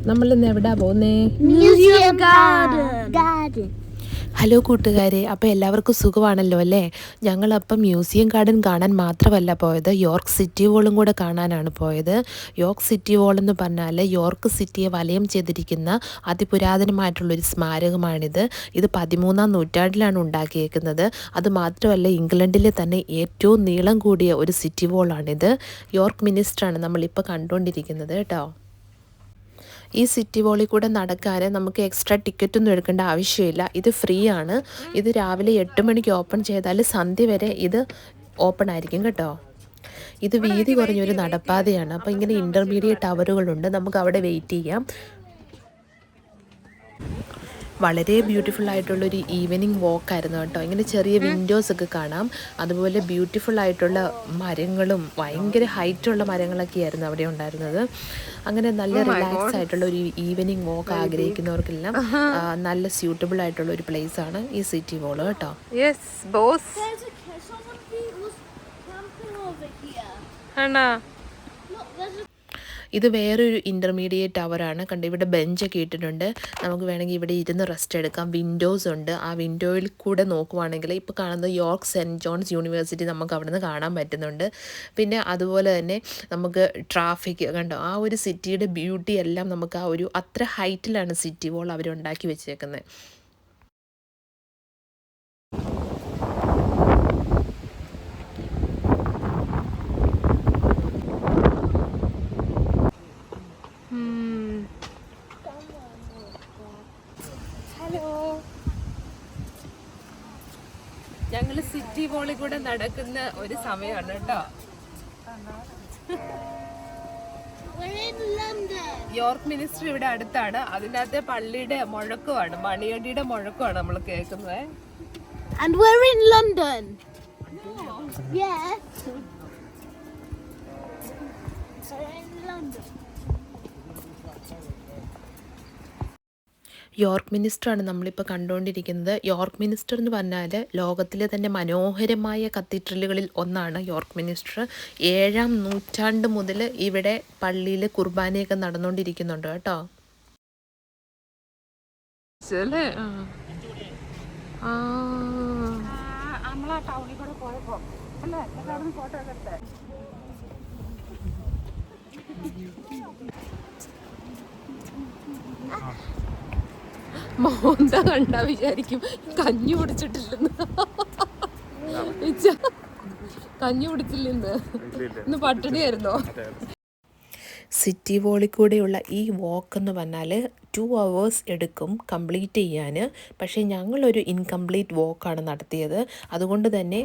നമ്മളിന്ന് എവിടാ പോകുന്നേ? Museum garden. ഹലോ കൂട്ടുകാരെ, അപ്പോൾ എല്ലാവർക്കും സുഖമാണല്ലോ അല്ലേ? ഞങ്ങളപ്പം മ്യൂസിയം ഗാർഡൻ കാണാൻ മാത്രമല്ല പോയത്, യോർക്ക് സിറ്റി വോളും കൂടെ കാണാനാണ് പോയത്. യോർക്ക് സിറ്റി വോൾ എന്ന് പറഞ്ഞാൽ യോർക്ക് സിറ്റിയെ വലയം ചെയ്തിരിക്കുന്ന അതിപുരാതനമായിട്ടുള്ളൊരു സ്മാരകമാണിത്. ഇത് 13-ാം നൂറ്റാണ്ടിലാണ് ഉണ്ടാക്കിയേക്കുന്നത്. അതുമാത്രമല്ല, ഇംഗ്ലണ്ടിലെ തന്നെ ഏറ്റവും നീളം കൂടിയ ഒരു സിറ്റി വോളാണിത്. യോർക്ക് മിനിസ്റ്ററാണ് നമ്മളിപ്പോൾ കണ്ടുകൊണ്ടിരിക്കുന്നത് കേട്ടോ. ഈ സിറ്റി വോളിൽ കൂടെ നടക്കാൻ നമുക്ക് എക്സ്ട്രാ ടിക്കറ്റൊന്നും എടുക്കേണ്ട ആവശ്യമില്ല. ഇത് ഫ്രീ ആണ്. ഇത് രാവിലെ 8 മണിക്ക് ഓപ്പൺ ചെയ്താൽ സന്ധ്യ വരെ ഇത് ഓപ്പൺ ആയിരിക്കും കേട്ടോ. ഇത് വീതി കുറഞ്ഞൊരു നടപ്പാതയാണ്. അപ്പോൾ ഇങ്ങനെ ഇൻ്റർമീഡിയറ്റ് ടവറുകളുണ്ട്, നമുക്ക് അവിടെ വെയിറ്റ് ചെയ്യാം. വളരെ ബ്യൂട്ടിഫുൾ ആയിട്ടുള്ളൊരു ഈവനിങ് വാക്കായിരുന്നു കേട്ടോ. ഇങ്ങനെ ചെറിയ വിൻഡോസ് ഒക്കെ കാണാം. അതുപോലെ ബ്യൂട്ടിഫുൾ ആയിട്ടുള്ള മരങ്ങളും ഭയങ്കര ഹൈറ്റുള്ള മരങ്ങളൊക്കെ ആയിരുന്നു അവിടെ ഉണ്ടായിരുന്നത്. അങ്ങനെ നല്ല റിലാക്സ് ആയിട്ടുള്ള ഒരു ഈവനിങ് വാക്ക് ആഗ്രഹിക്കുന്നവർക്കെല്ലാം നല്ല സ്യൂട്ടബിൾ ആയിട്ടുള്ള ഒരു പ്ലേസ് ആണ് ഈ സിറ്റി വോൾ കേട്ടോ. Yes boss. ഇത് വേറൊരു ഇൻ്റർമീഡിയറ്റ് ടവറാണ്. കണ്ട് ഇവിടെ ബെഞ്ചൊക്കെ ഇട്ടിട്ടുണ്ട്. നമുക്ക് വേണമെങ്കിൽ ഇവിടെ ഇരുന്ന് റെസ്റ്റ് എടുക്കാം. വിൻഡോസ് ഉണ്ട്. ആ വിൻഡോയിൽ കൂടെ നോക്കുവാണെങ്കിൽ ഇപ്പോൾ കാണുന്ന യോർക്ക് സെൻറ്റ് ജോൺസ് യൂണിവേഴ്സിറ്റി നമുക്ക് അവിടെ നിന്ന് കാണാൻ പറ്റുന്നുണ്ട്. പിന്നെ അതുപോലെ തന്നെ നമുക്ക് ട്രാഫിക് കണ്ടോ, ആ ഒരു സിറ്റിയുടെ ബ്യൂട്ടി എല്ലാം നമുക്ക് ആ ഒരു അത്ര ഹൈറ്റിലാണ് സിറ്റി വോൾ അവരുണ്ടാക്കി വെച്ചേക്കുന്നത്. ഞങ്ങൾ സിറ്റി വോളിൽ കൂടെ നടക്കുന്ന ഒരു സമയമാണ് കേട്ടോ. യോർക്ക് മിനിസ്റ്റർ ഇവിടെ അടുത്താണ്. അതിൻ്റെ അകത്തെ പള്ളിയുടെ മുഴക്കമാണ്, മണിയടിയുടെ മുഴക്കമാണ് നമ്മൾ കേൾക്കുന്നത്. And we're in London. Yes. We're in London. York മിനിസ്റ്ററാണ് നമ്മളിപ്പോൾ കണ്ടുകൊണ്ടിരിക്കുന്നത്. യോർക്ക് മിനിസ്റ്റർ എന്ന് പറഞ്ഞാൽ ലോകത്തിലെ തന്നെ മനോഹരമായ കത്തീഡ്രലുകളിൽ ഒന്നാണ് യോർക്ക് മിനിസ്റ്റർ. 7-ാം നൂറ്റാണ്ട് മുതൽ ഇവിടെ പള്ളിയിൽ കുർബാനയൊക്കെ നടന്നുകൊണ്ടിരിക്കുന്നുണ്ട് കേട്ടോ. മോന്ത കണ്ടാ വിചാരിക്കും കഞ്ഞി കുടിച്ചിട്ടില്ലെന്ന്. കഞ്ഞി കുടിച്ചില്ലെന്ന്, ഇന്ന് പട്ടിണിയായിരുന്നോ? സിറ്റി വോളിൽ കൂടെയുള്ള ഈ വാക്ക് എന്ന് പറഞ്ഞാൽ 2 hours എടുക്കും കംപ്ലീറ്റ് ചെയ്യാൻ. പക്ഷേ ഞങ്ങളൊരു ഇൻകംപ്ലീറ്റ് വാക്കാണ് നടത്തിയത്. അതുകൊണ്ട് തന്നെ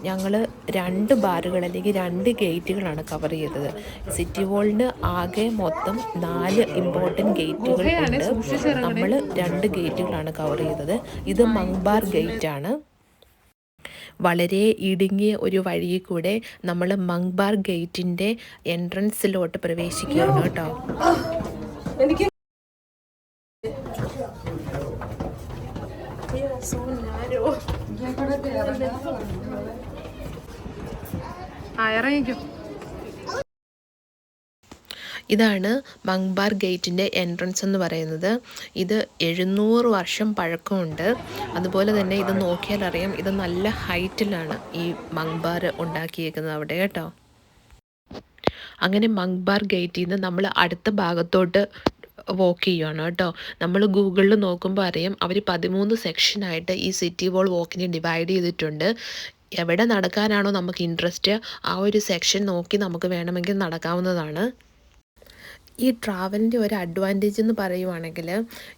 ഞങ്ങൾ 2 ബാറുകൾ അല്ലെങ്കിൽ 2 ഗേറ്റുകളാണ് കവർ ചെയ്തത്. സിറ്റി വോളിന് ആകെ മൊത്തം 4 ഇമ്പോർട്ടൻറ്റ് ഗേറ്റുകൾ ഉണ്ട്. നമ്മൾ 2 ഗേറ്റുകളാണ് കവർ ചെയ്തത്. ഇത് മങ്ബാർ ഗേറ്റാണ്. വളരെ ഇടുങ്ങിയ ഒരു വഴിയിൽ കൂടെ നമ്മൾ മങ്ബാർ ഗേറ്റിൻ്റെ എൻട്രൻസിലോട്ട് പ്രവേശിക്കുകയാണ് കേട്ടോ. ഇറങ്ങിക്കോ. ഇതാണ് മങ്ബാർ ഗേറ്റിൻ്റെ എൻട്രൻസ് എന്ന് പറയുന്നത്. ഇത് 700 വർഷം പഴക്കമുണ്ട്. അതുപോലെ തന്നെ ഇത് നോക്കിയാൽ അറിയാം, ഇത് നല്ല ഹൈറ്റിലാണ് ഈ മങ്ബാർ ഉണ്ടാക്കിയേക്കുന്നത് അവിടെ കേട്ടോ. അങ്ങനെ മങ്ബാർ ഗേറ്റിൽ നിന്ന് നമ്മൾ അടുത്ത ഭാഗത്തോട്ട് വോക്ക് ചെയ്യുകയാണ് കേട്ടോ. നമ്മൾ ഗൂഗിളിൽ നോക്കുമ്പോൾ അറിയാം, അവർ 13 സെക്ഷനായിട്ട് ഈ സിറ്റി വോൾ വോക്കിനെ ഡിവൈഡ് ചെയ്തിട്ടുണ്ട്. എവിടെ നടക്കാനാണോ നമുക്ക് ഇൻട്രസ്റ്റ്, ആ ഒരു സെക്ഷൻ നോക്കി നമുക്ക് വേണമെങ്കിൽ നടക്കാവുന്നതാണ്. ഈ ട്രാവലിൻ്റെ ഒരു അഡ്വാൻറ്റേജ് എന്ന് പറയുവാണെങ്കിൽ,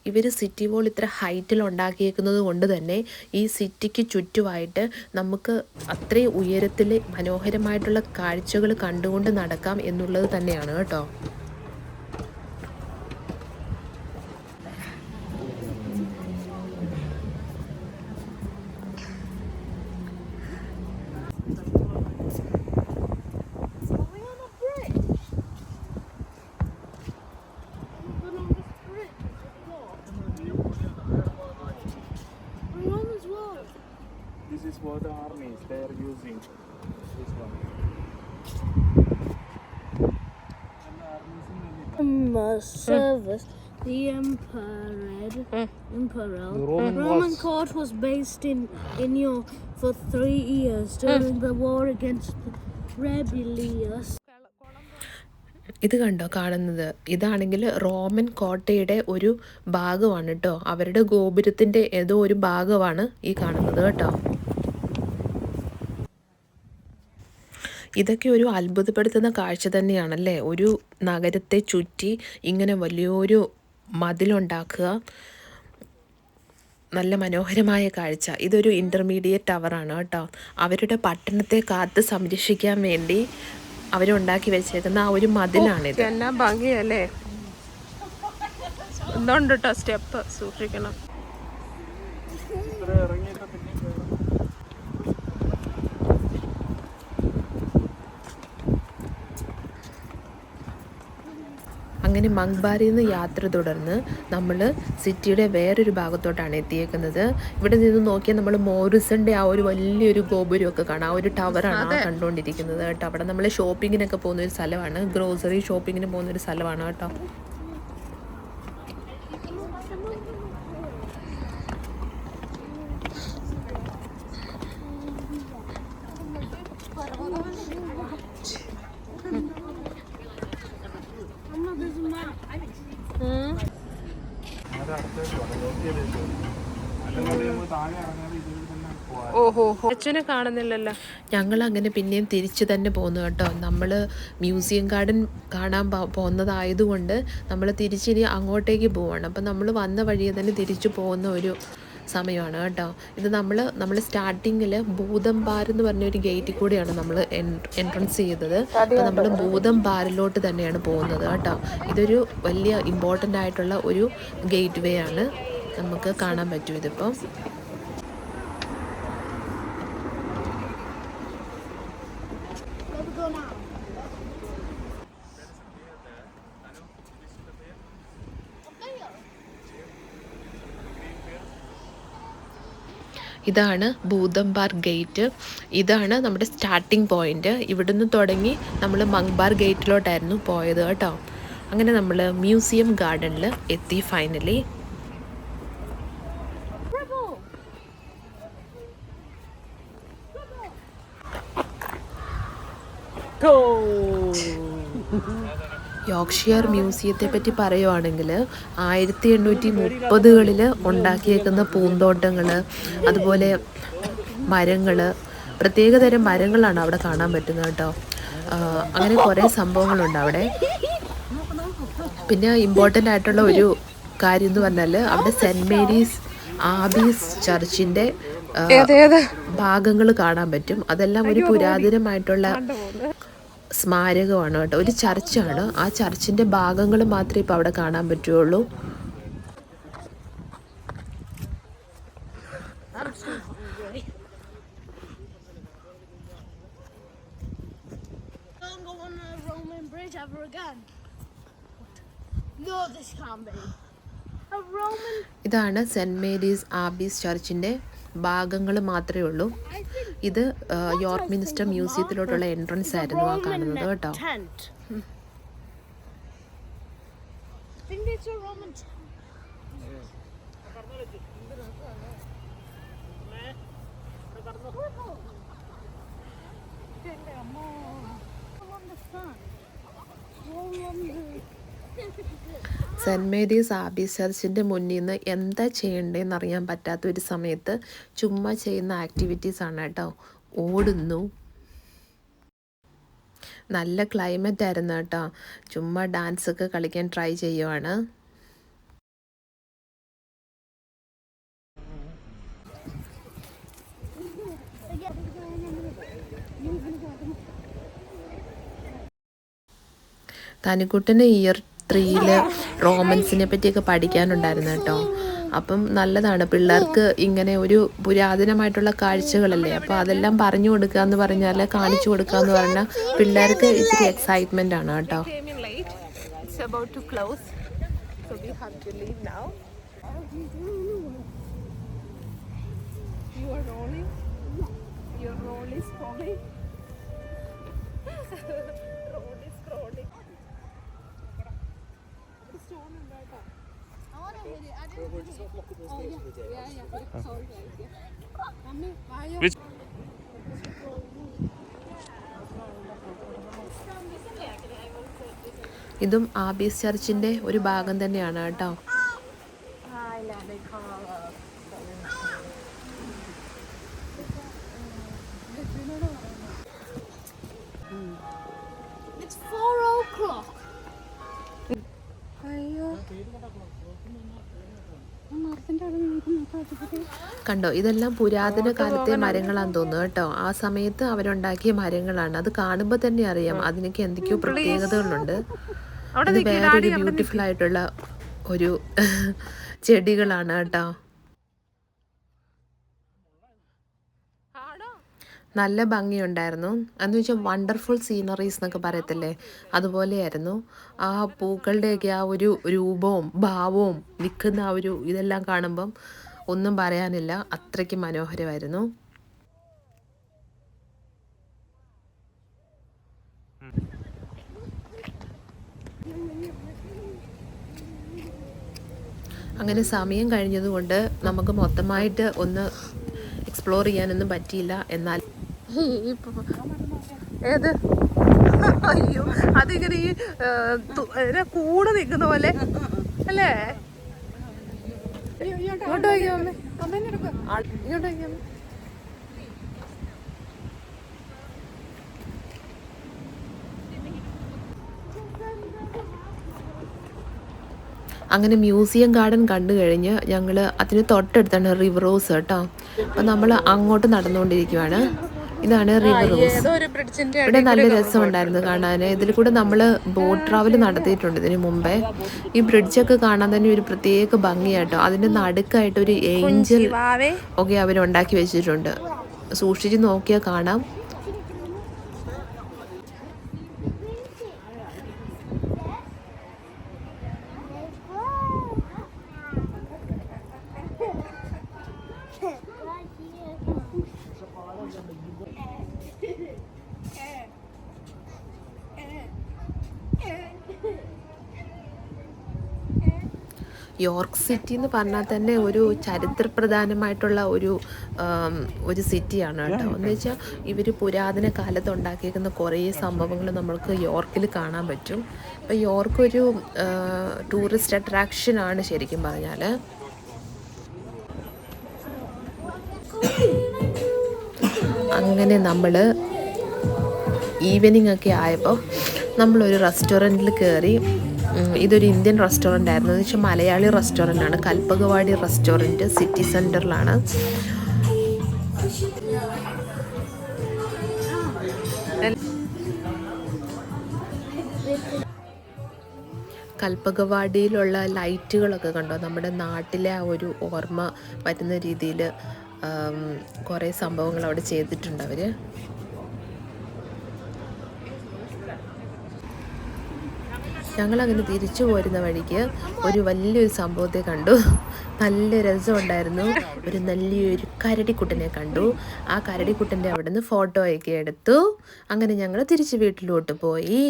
ഇവർ സിറ്റി വോൾ ഇത്ര ഹൈറ്റിൽ ഉണ്ടാക്കിയേക്കുന്നത് കൊണ്ട് തന്നെ ഈ സിറ്റിക്ക് ചുറ്റുമായിട്ട് നമുക്ക് അത്രയും ഉയരത്തിൽ മനോഹരമായിട്ടുള്ള കാഴ്ചകൾ കണ്ടുകൊണ്ട് നടക്കാം എന്നുള്ളത് തന്നെയാണ് കേട്ടോ. This is for the armies. They are using this one. service, the Roman court was based in York for 3 years during the war against the rebellious. ഇത് കണ്ടോ കാണുന്നത്, ഇതാണെങ്കിൽ റോമൻ കോട്ടയുടെ ഒരു ഭാഗമാണ് കേട്ടോ. അവരുടെ ഗോപുരത്തിൻ്റെ ഏതോ ഒരു ഭാഗമാണ് ഈ കാണുന്നത് കേട്ടോ. ഇതൊക്കെ ഒരു അത്ഭുതപ്പെടുത്തുന്ന കാഴ്ച തന്നെയാണല്ലേ. ഒരു നഗരത്തെ ചുറ്റി ഇങ്ങനെ വലിയൊരു മതിലുണ്ടാക്കുക, നല്ല മനോഹരമായ കാഴ്ച. ഇതൊരു ഇൻ്റർമീഡിയറ്റ് ടവറാണ് കേട്ടോ. അവരുടെ പട്ടണത്തെ കാത്ത് സംരക്ഷിക്കാൻ വേണ്ടി അവരുണ്ടാക്കി വെച്ചേക്കുന്ന ആ ഒരു മതിലാണിത്. എന്നാ ഭംഗിയല്ലേ. എന്തുകൊണ്ട് കേട്ടോ സ്റ്റെപ്പ് സൂക്ഷിക്കണം. അങ്ങനെ മങ്ബാരിൽ നിന്ന് യാത്ര തുടർന്ന് നമ്മൾ സിറ്റിയുടെ വേറൊരു ഭാഗത്തോട്ടാണ് എത്തിയേക്കുന്നത്. ഇവിടെ നിന്ന് നോക്കിയാൽ നമ്മൾ മോറിസന്റെ ആ ഒരു വലിയൊരു ഗോപുരമൊക്കെ കാണാം. ആ ഒരു ടവറാണ് കണ്ടുകൊണ്ടിരിക്കുന്നത് കേട്ടോ. അവിടെ നമ്മൾ ഷോപ്പിങ്ങിനൊക്കെ പോകുന്ന ഒരു സ്ഥലമാണ്, ഗ്രോസറി ഷോപ്പിങ്ങിന് പോകുന്ന ഒരു സ്ഥലമാണ് കേട്ടോ. ഓഹോ, അച്ഛനെ കാണുന്നില്ലല്ലോ. ഞങ്ങൾ അങ്ങനെ പിന്നെയും തിരിച്ച് തന്നെ പോകുന്നു കേട്ടോ. നമ്മൾ മ്യൂസിയം ഗാർഡൻ കാണാൻ പോകുന്നതായതുകൊണ്ട് നമ്മൾ തിരിച്ചിനി അങ്ങോട്ടേക്ക് പോവാണ്. അപ്പം നമ്മൾ വന്ന വഴിയെ തന്നെ തിരിച്ചു പോകുന്ന ഒരു സമയമാണ് കേട്ടോ. ഇത് നമ്മൾ സ്റ്റാർട്ടിങ്ങിൽ ഭൂതംബാർ എന്ന് പറഞ്ഞൊരു ഗേറ്റിൽ കൂടെയാണ് നമ്മൾ എൻട്രൻസ് ചെയ്തത്. അപ്പോൾ നമ്മൾ ഭൂതംബാറിലോട്ട് തന്നെയാണ് പോകുന്നത് കേട്ടോ. ഇതൊരു വലിയ ഇമ്പോർട്ടൻ്റ് ആയിട്ടുള്ള ഒരു ഗേറ്റ് വേ ആണ്. നമുക്ക് കാണാൻ പറ്റും ഇതിപ്പം. ഇതാണ് ഭൂതംബാർ ഗേറ്റ്. ഇതാണ് നമ്മുടെ സ്റ്റാർട്ടിംഗ് പോയിന്റ്. ഇവിടുന്ന് തുടങ്ങി നമ്മൾ മങ്ബാർ ഗേറ്റിലോട്ടായിരുന്നു പോയത് കേട്ടോ. അങ്ങനെ നമ്മൾ മ്യൂസിയം ഗാർഡനിൽ എത്തി ഫൈനലി. യോർക്ക്ഷയർ മ്യൂസിയത്തെ പറ്റി പറയുവാണെങ്കിൽ 1830കളിൽ ഉണ്ടാക്കിയേക്കുന്ന പൂന്തോട്ടങ്ങൾ, അതുപോലെ മരങ്ങൾ, പ്രത്യേകതരം മരങ്ങളാണ് അവിടെ കാണാൻ പറ്റുന്നത് കേട്ടോ. അങ്ങനെ കുറേ സംഭവങ്ങളുണ്ട് അവിടെ. പിന്നെ ഇമ്പോർട്ടൻ്റ് ആയിട്ടുള്ള ഒരു കാര്യം എന്ന് പറഞ്ഞാൽ അവിടെ സെൻറ്റ് മേരീസ് ആബീസ് ചർച്ചിൻ്റെ ഭാഗങ്ങൾ കാണാൻ പറ്റും. അതെല്ലാം ഒരു പുരാതനമായിട്ടുള്ള സ്മാരകമാണ് കേട്ടോ. ഒരു ചർച്ചാണ്. ആ ചർച്ചിൻ്റെ ഭാഗങ്ങൾ മാത്രമേ ഇപ്പോൾ അവിടെ കാണാൻ പറ്റുള്ളൂ. ഇതാണ് സെൻറ്റ് മേരീസ് ആബീസ് ചർച്ചിൻ്റെ ഭാഗങ്ങൾ മാത്രമേ ഉള്ളൂ. ഇത് യോർക്ക് മിനിസ്റ്റർ മ്യൂസിയത്തിലോട്ടുള്ള എൻട്രൻസ് ആയിരുന്നു ആ കാണുന്നത് കേട്ടോ. സെൻറ്റ് മേരീസ് ആബീസ് ചർച്ചിൻ്റെ മുന്നിൽ നിന്ന് എന്താ ചെയ്യേണ്ടതെന്ന് അറിയാൻ പറ്റാത്ത ഒരു സമയത്ത് ചുമ്മാ ചെയ്യുന്ന ആക്ടിവിറ്റീസാണ് കേട്ടോ. ഓടുന്നു, നല്ല ക്ലൈമറ്റ് ആയിരുന്നു കേട്ടോ. ചുമ്മാ ഡാൻസൊക്കെ കളിക്കാൻ ട്രൈ ചെയ്യുവാണ്. തനിക്കുട്ടന് ഇയർ 3ൽ റോമൻസിനെ പറ്റിയൊക്കെ പഠിക്കാനുണ്ടായിരുന്നു കേട്ടോ. അപ്പം നല്ലതാണ് പിള്ളേർക്ക് ഇങ്ങനെ ഒരു പുരാതനമായിട്ടുള്ള കാഴ്ചകളല്ലേ, അപ്പോൾ അതെല്ലാം പറഞ്ഞു കൊടുക്കുക എന്ന് പറഞ്ഞാൽ, കാണിച്ചു കൊടുക്കുക എന്ന് പറഞ്ഞാൽ പിള്ളേർക്ക് ഇത്തിരി എക്സൈറ്റ്മെൻ്റ് ആണ് കേട്ടോ. Which? ഇതും ആബീസ് ചർച്ചിൻ്റെ ഒരു ഭാഗം തന്നെയാണ് കേട്ടോ. It's 4 o'clock. കണ്ടോ, ഇതെല്ലാം പുരാതന കാലത്തെ മരങ്ങളാന്ന് തോന്നുന്നു കേട്ടോ. ആ സമയത്ത് അവരുണ്ടാക്കിയ മരങ്ങളാണ്. അത് കാണുമ്പോൾ തന്നെ അറിയാം അതിനൊക്കെ എന്തൊക്കെയോ പ്രത്യേകതകളുണ്ട്. ഇത് വേറൊരു ബ്യൂട്ടിഫുൾ ആയിട്ടുള്ള ഒരു ചെടികളാണ് കേട്ടോ. നല്ല ഭംഗിയുണ്ടായിരുന്നു. എന്ന് വെച്ചാൽ വണ്ടർഫുൾ സീനറീസ് എന്നൊക്കെ പറയത്തില്ലേ, അതുപോലെയായിരുന്നു. ആ പൂക്കളുടെയൊക്കെ ആ ഒരു രൂപവും ഭാവവും നിൽക്കുന്ന ആ ഒരു ഇതെല്ലാം കാണുമ്പം ഒന്നും പറയാനില്ല, അത്രയ്ക്ക് മനോഹരമായിരുന്നു. അങ്ങനെ സമയം കഴിഞ്ഞതുകൊണ്ട് നമുക്ക് മൊത്തമായിട്ട് ഒന്ന് എക്സ്പ്ലോർ ചെയ്യാനൊന്നും പറ്റിയില്ല. എന്നാൽ ഏത് അയ്യോ അതിങ്ങനെ ഈ കൂടെ നിൽക്കുന്ന പോലെ അല്ലേ? ഇങ്ങോട്ട് വയ്ക്കാമേ, ഇങ്ങോട്ട് വയ്ക്കാമേ. അങ്ങനെ മ്യൂസിയം ഗാർഡൻ കണ്ടു കഴിഞ്ഞ് ഞങ്ങൾ അതിന് തൊട്ടടുത്താണ് റിവർ റോസ് കേട്ടോ. അപ്പം നമ്മൾ അങ്ങോട്ട് നടന്നുകൊണ്ടിരിക്കുവാണ്. ഇതാണ് റിവർ റോസ്. ഇവിടെ നല്ല രസമുണ്ടായിരുന്നു കാണാൻ. ഇതിൽ കൂടെ നമ്മൾ ബോട്ട് ട്രാവൽ നടത്തിയിട്ടുണ്ട് ഇതിന് മുമ്പേ. ഈ ബ്രിഡ്ജൊക്കെ കാണാൻ തന്നെ ഒരു പ്രത്യേക ഭംഗിയാട്ടോ. അതിൻ്റെ നടുക്കായിട്ട് ഒരു ഏഞ്ചൽ ഒക്കെ അവരുണ്ടാക്കി വെച്ചിട്ടുണ്ട്. സൂക്ഷിച്ച് നോക്കിയാൽ കാണാം. യോർക്ക് സിറ്റി എന്ന് പറഞ്ഞാൽ തന്നെ ഒരു ചരിത്രപ്രധാനമായിട്ടുള്ള ഒരു സിറ്റിയാണ് കേട്ടോ. എന്ന് വെച്ചാൽ ഇവർ പുരാതന കാലത്ത് ഉണ്ടാക്കിയിരിക്കുന്ന കുറേ സംഭവങ്ങൾ നമ്മൾക്ക് യോർക്കിൽ കാണാൻ പറ്റും. അപ്പോൾ യോർക്ക് ഒരു ടൂറിസ്റ്റ് അട്രാക്ഷനാണ് ശരിക്കും പറഞ്ഞാൽ. അങ്ങനെ നമ്മൾ ഈവനിങ് ഒക്കെ ആയപ്പോൾ നമ്മളൊരു റെസ്റ്റോറൻറ്റിൽ കയറി. ഇതൊരു ഇന്ത്യൻ റെസ്റ്റോറൻ്റ് ആയിരുന്നു. എന്ന് വെച്ചാൽ മലയാളി റെസ്റ്റോറൻ്റാണ്. കൽപ്പകവാടി റെസ്റ്റോറൻറ്റ് സിറ്റി സെൻറ്ററിലാണ്. കൽപ്പകവാടിയിലുള്ള ലൈറ്റുകളൊക്കെ കണ്ടോ, നമ്മുടെ നാട്ടിലെ ആ ഒരു ഓർമ്മ വരുന്ന രീതിയിൽ കുറേ സംഭവങ്ങൾ അവിടെ ചെയ്തിട്ടുണ്ട് അവർ. ഞങ്ങളങ്ങനെ തിരിച്ചു പോരുന്ന വഴിക്ക് ഒരു വലിയൊരു സംഭവത്തെ കണ്ടു. നല്ല രസമുണ്ടായിരുന്നു. ഒരു നല്ലൊരു കരടിക്കുട്ടനെ കണ്ടു. ആ കരടിക്കുട്ടൻ്റെ അവിടെ നിന്ന് ഫോട്ടോ ഒക്കെ എടുത്തു. അങ്ങനെ ഞങ്ങൾ തിരിച്ച് വീട്ടിലോട്ട് പോയി.